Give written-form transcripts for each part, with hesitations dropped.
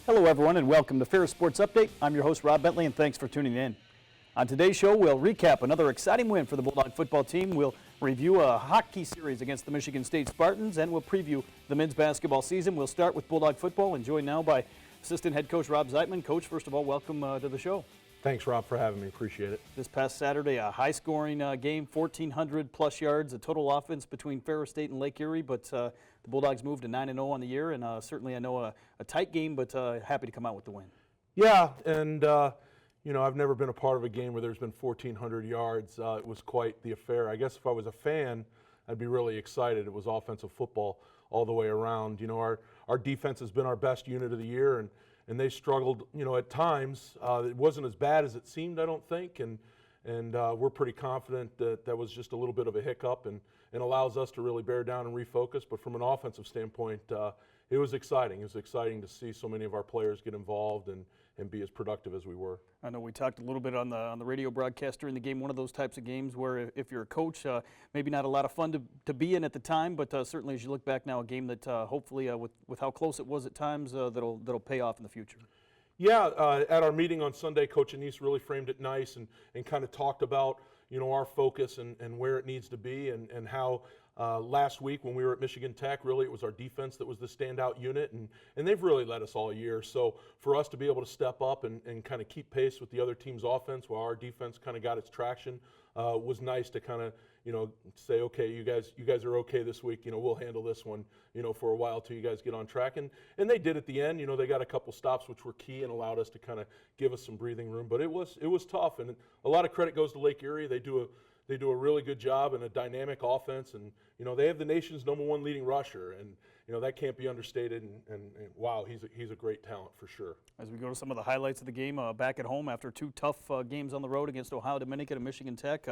Hello everyone and welcome to Ferris Sports Update. I'm your host Rob Bentley and thanks for tuning in. On today's show we'll recap another exciting win for the Bulldog football team. We'll review a hockey series against the Michigan State Spartans and we'll preview the men's basketball season. We'll start with Bulldog football and joined now by assistant head coach Rob Zeitman. Coach, first of all, welcome to the show. Thanks, Rob, for having me. Appreciate it. This past Saturday, a high-scoring game, 1,400 plus yards, a total offense between Ferris State and Lake Erie, but the Bulldogs moved to 9-0 on the year, and certainly I know a tight game, but happy to come out with the win. Yeah, and I've never been a part of a game where there's been 1,400 yards. It was quite the affair. I guess if I was a fan, I'd be really excited. It was offensive football all the way around. You know, our defense has been our best unit of the year, and they struggled, at times. It wasn't as bad as it seemed, I don't think, and we're pretty confident that that was just a little bit of a hiccup and allows us to really bear down and refocus. But from an offensive standpoint, it was exciting. It was exciting to see so many of our players get involved and be as productive as we were. I know we talked a little bit on the radio broadcast during the game, one of those types of games where if you're a coach, maybe not a lot of fun to be in at the time, but certainly as you look back now, a game that hopefully with how close it was at times, that'll pay off in the future. Yeah, at our meeting on Sunday, Coach Anise really framed it nice and kind of talked about, our focus and where it needs to be and how last week when we were at Michigan Tech, really it was our defense that was the standout unit, and they've really led us all year. So for us to be able to step up and kind of keep pace with the other team's offense while our defense kind of got its traction was nice to kind of, say, okay, you guys are okay this week. We'll handle this one, for a while till you guys get on track. And they did at the end. They got a couple stops which were key and allowed us to kind of give us some breathing room. But it was tough, and a lot of credit goes to Lake Erie. They do a really good job and a dynamic offense, and they have the nation's #1 leading rusher, and that can't be understated. And wow, he's a great talent for sure. As we go to some of the highlights of the game, back at home after two tough games on the road against Ohio Dominican and Michigan Tech,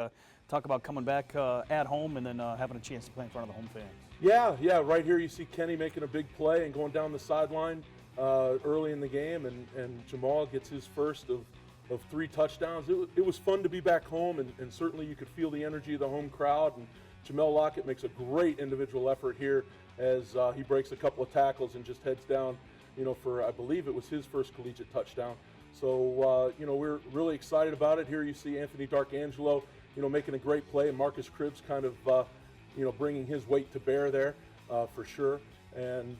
talk about coming back at home and then having a chance to play in front of the home fans. Yeah, right here you see Kenny making a big play and going down the sideline early in the game, and Jamal gets his first of 3 touchdowns. It was fun to be back home, and certainly you could feel the energy of the home crowd. And Jamel Lockett makes a great individual effort here as he breaks a couple of tackles and just heads down, for, I believe it was his first collegiate touchdown. So, we're really excited about it. Here you see Anthony Darkangelo, making a great play, and Marcus Cribbs kind of, bringing his weight to bear there for sure. And,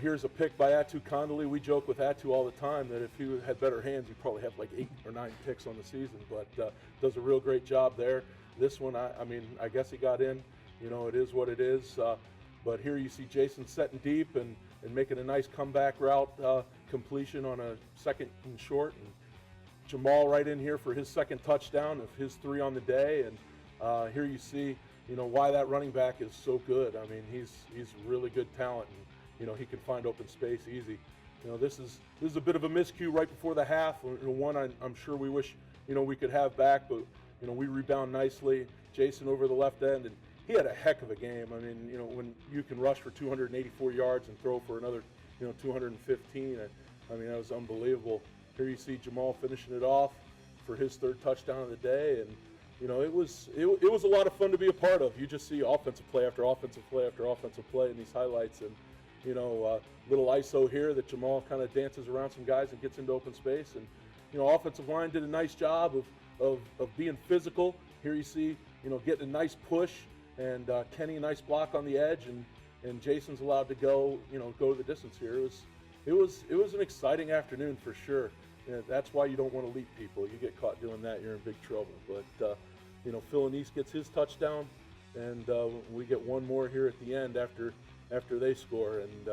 here's a pick by Atu Kondali. We joke with Atu all the time that if he had better hands, he'd probably have like 8 or 9 picks on the season, but does a real great job there. This one, I guess he got in. It is what it is. But here you see Jason setting deep and making a nice comeback route completion on a 2nd and short. And Jamal right in here for his 2nd touchdown of his 3 on the day. And here you see, why that running back is so good. He's really good talent. And, he can find open space easy. This is a bit of a miscue right before the half. One I'm sure we wish, we could have back, but, we rebound nicely. Jason over the left end, and he had a heck of a game. When you can rush for 284 yards and throw for another, 215, that was unbelievable. Here you see Jamal finishing it off for his 3rd touchdown of the day, and, it was a lot of fun to be a part of. You just see offensive play after offensive play after offensive play in these highlights, and little ISO here that Jamal kind of dances around some guys and gets into open space. And, offensive line did a nice job of being physical. Here you see, getting a nice push, and Kenny a nice block on the edge, and Jason's allowed to go the distance here. It was an exciting afternoon for sure. That's why you don't want to leap people. You get caught doing that, you're in big trouble. But, Phil Anise gets his touchdown, and we get one more here at the end after they score, and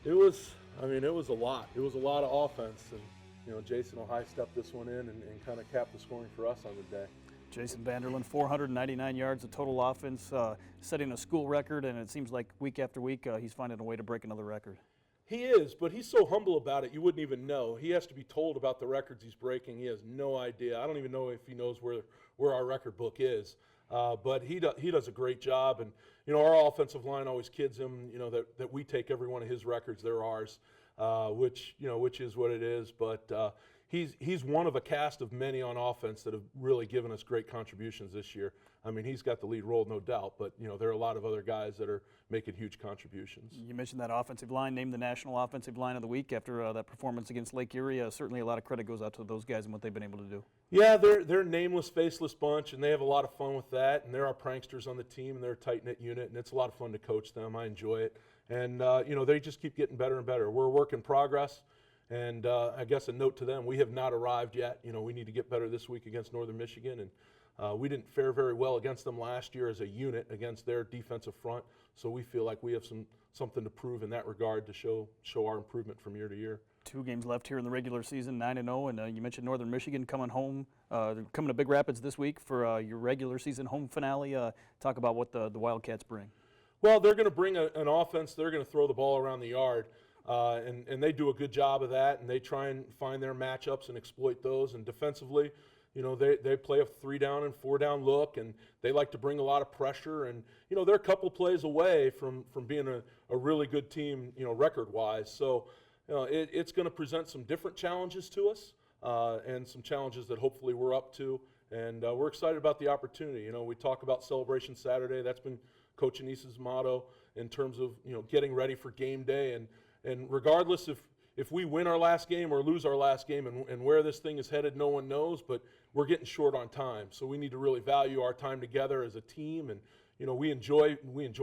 it was a lot. It was a lot of offense, and Jason will high step this one in and kind of cap the scoring for us on the day. Jason Vanderland, 499 yards of total offense, setting a school record, and it seems like week after week he's finding a way to break another record. He is, but he's so humble about it, you wouldn't even know. He has to be told about the records he's breaking. He has no idea. I don't even know if he knows where our record book is. But he does a great job, and our offensive line always kids him, that we take every one of his records, they're ours, which is what it is. But he's one of a cast of many on offense that have really given us great contributions this year. I mean, he's got the lead role, no doubt, but there are a lot of other guys that are making huge contributions. You mentioned that offensive line, named the National Offensive Line of the Week after that performance against Lake Erie. Certainly a lot of credit goes out to those guys and what they've been able to do. Yeah, they're a nameless, faceless bunch, and they have a lot of fun with that. And there are pranksters on the team, and they're a tight-knit unit, and it's a lot of fun to coach them. I enjoy it. And, they just keep getting better and better. We're a work in progress. And I guess a note to them, we have not arrived yet. We need to get better this week against Northern Michigan. And we didn't fare very well against them last year as a unit against their defensive front. So we feel like we have something to prove in that regard to show our improvement from year to year. 2 games left here in the regular season, 9-0, and you mentioned Northern Michigan coming home. They're coming to Big Rapids this week for your regular season home finale. Talk about what the Wildcats bring. Well, they're going to bring an offense. They're going to throw the ball around the yard. And they do a good job of that, and they try and find their matchups and exploit those. And defensively, they play a 3-down and 4-down look, and they like to bring a lot of pressure. And they're a couple plays away from being a really good team, record-wise. So it's going to present some different challenges to us, and some challenges that hopefully we're up to. And we're excited about the opportunity. We talk about Celebration Saturday. That's been Coach Anise's motto in terms of getting ready for game day. And regardless if we win our last game or lose our last game, and where this thing is headed, no one knows, but we're getting short on time. So we need to really value our time together as a team. And, we enjoy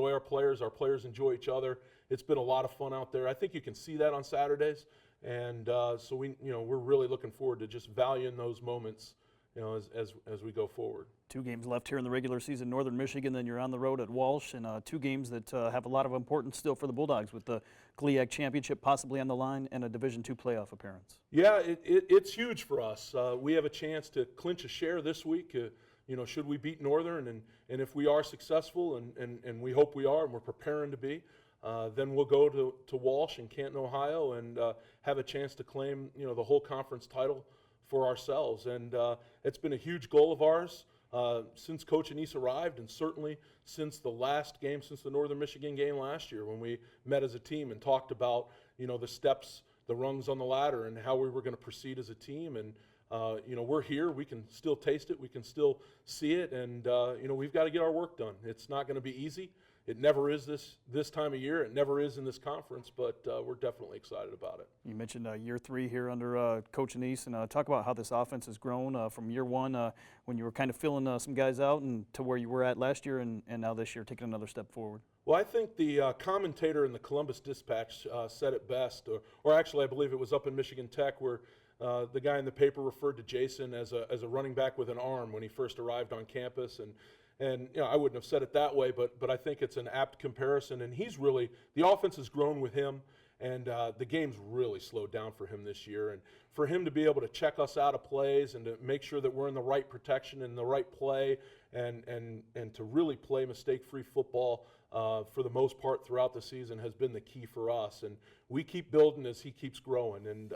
our players enjoy each other. It's been a lot of fun out there. I think you can see that on Saturdays. And so we're really looking forward to just valuing those moments, as we go forward. 2 games left here in the regular season, Northern Michigan, then you're on the road at Walsh, and 2 games that have a lot of importance still for the Bulldogs, with the GLIAC Championship possibly on the line and a Division II playoff appearance. Yeah, it's huge for us. We have a chance to clinch a share this week, should we beat Northern, and if we are successful, and we hope we are, and we're preparing to be, then we'll go to Walsh in Canton, Ohio, and have a chance to claim, the whole conference title for ourselves. And it's been a huge goal of ours since Coach Anise arrived, and certainly since the last game, since the Northern Michigan game last year, when we met as a team and talked about the steps, the rungs on the ladder, and how we were going to proceed as a team. And we're here. We can still taste it. We can still see it. And we've got to get our work done. It's not going to be easy. It never is this time of year. It never is in this conference, but we're definitely excited about it. You mentioned year 3 here under Coach Anise, and talk about how this offense has grown from year 1 when you were kind of filling some guys out, and to where you were at last year, and now this year taking another step forward. Well, I think the commentator in the Columbus Dispatch said it best, or actually I believe it was up in Michigan Tech, where the guy in the paper referred to Jason as a running back with an arm when he first arrived on campus. And I wouldn't have said it that way, but I think it's an apt comparison. And the offense has grown with him, and the game's really slowed down for him this year. And for him to be able to check us out of plays and to make sure that we're in the right protection and the right play, and to really play mistake-free football for the most part throughout the season has been the key for us. And we keep building as he keeps growing. And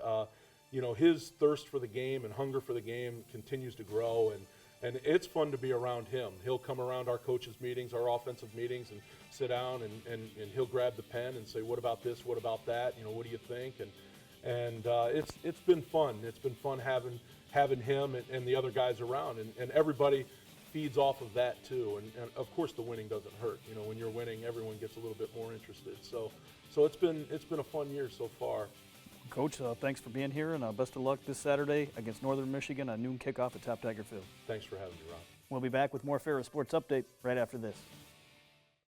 his thirst for the game and hunger for the game continues to grow, and it's fun to be around him. He'll come around our coaches' meetings, our offensive meetings, and sit down, and he'll grab the pen and say, what about this, what about that, what do you think? And it's been fun. It's been fun having him and the other guys around, and everybody feeds off of that too. And of course the winning doesn't hurt. When you're winning, everyone gets a little bit more interested. So it's been a fun year so far. Coach, thanks for being here, and best of luck this Saturday against Northern Michigan, a noon kickoff at Top Tiger Field. Thanks for having me, Rob. We'll be back with more Ferris Sports Update right after this.